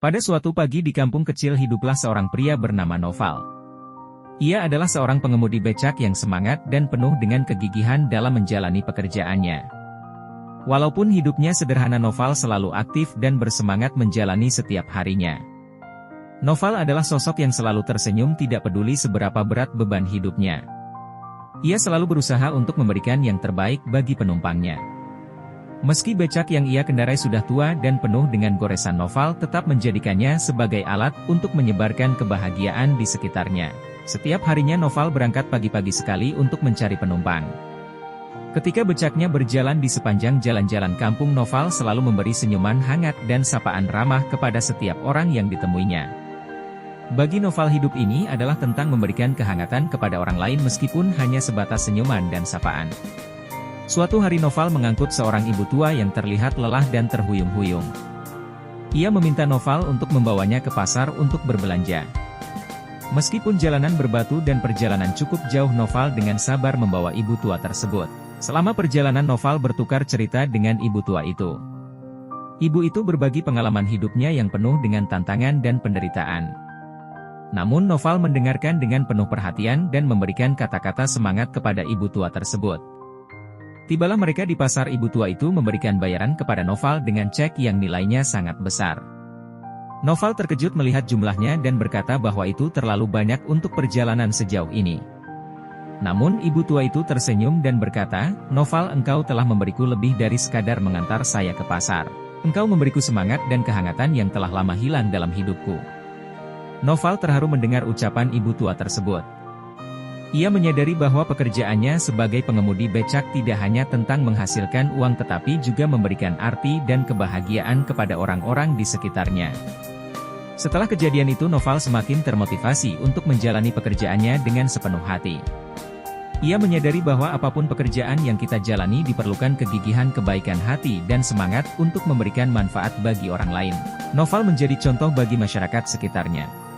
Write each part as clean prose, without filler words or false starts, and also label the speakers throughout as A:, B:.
A: Pada suatu pagi di kampung kecil hiduplah seorang pria bernama Noval. Ia adalah seorang pengemudi becak yang semangat dan penuh dengan kegigihan dalam menjalani pekerjaannya. Walaupun hidupnya sederhana, Noval selalu aktif dan bersemangat menjalani setiap harinya. Noval adalah sosok yang selalu tersenyum, tidak peduli seberapa berat beban hidupnya. Ia selalu berusaha untuk memberikan yang terbaik bagi penumpangnya. Meski becak yang ia kendarai sudah tua dan penuh dengan goresan, Noval tetap menjadikannya sebagai alat untuk menyebarkan kebahagiaan di sekitarnya. Setiap harinya Noval berangkat pagi-pagi sekali untuk mencari penumpang. Ketika becaknya berjalan di sepanjang jalan-jalan kampung, Noval selalu memberi senyuman hangat dan sapaan ramah kepada setiap orang yang ditemuinya. Bagi Noval, hidup ini adalah tentang memberikan kehangatan kepada orang lain meskipun hanya sebatas senyuman dan sapaan. Suatu hari Noval mengangkut seorang ibu tua yang terlihat lelah dan terhuyung-huyung. Ia meminta Noval untuk membawanya ke pasar untuk berbelanja. Meskipun jalanan berbatu dan perjalanan cukup jauh, Noval dengan sabar membawa ibu tua tersebut. Selama perjalanan, Noval bertukar cerita dengan ibu tua itu. Ibu itu berbagi pengalaman hidupnya yang penuh dengan tantangan dan penderitaan. Namun Noval mendengarkan dengan penuh perhatian dan memberikan kata-kata semangat kepada ibu tua tersebut. Tibalah mereka di pasar, ibu tua itu memberikan bayaran kepada Noval dengan cek yang nilainya sangat besar. Noval terkejut melihat jumlahnya dan berkata bahwa itu terlalu banyak untuk perjalanan sejauh ini. Namun ibu tua itu tersenyum dan berkata, "Noval, engkau telah memberiku lebih dari sekadar mengantar saya ke pasar. Engkau memberiku semangat dan kehangatan yang telah lama hilang dalam hidupku." Noval terharu mendengar ucapan ibu tua tersebut. Ia menyadari bahwa pekerjaannya sebagai pengemudi becak tidak hanya tentang menghasilkan uang tetapi juga memberikan arti dan kebahagiaan kepada orang-orang di sekitarnya. Setelah kejadian itu, Noval semakin termotivasi untuk menjalani pekerjaannya dengan sepenuh hati. Ia menyadari bahwa apapun pekerjaan yang kita jalani diperlukan kegigihan, kebaikan hati, dan semangat untuk memberikan manfaat bagi orang lain. Noval menjadi contoh bagi masyarakat sekitarnya.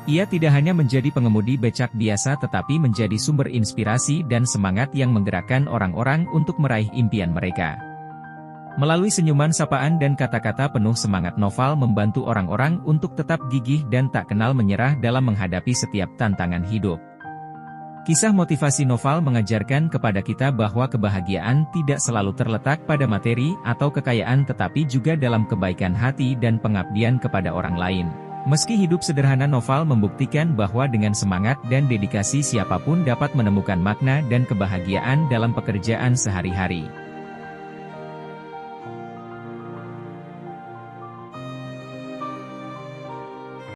A: Ia tidak hanya menjadi pengemudi becak biasa tetapi menjadi sumber inspirasi dan semangat yang menggerakkan orang-orang untuk meraih impian mereka. Melalui senyuman, sapaan, dan kata-kata penuh semangat, Noval membantu orang-orang untuk tetap gigih dan tak kenal menyerah dalam menghadapi setiap tantangan hidup. Kisah motivasi Noval mengajarkan kepada kita bahwa kebahagiaan tidak selalu terletak pada materi atau kekayaan tetapi juga dalam kebaikan hati dan pengabdian kepada orang lain. Meski hidup sederhana, Noval membuktikan bahwa dengan semangat dan dedikasi siapapun dapat menemukan makna dan kebahagiaan dalam pekerjaan sehari-hari.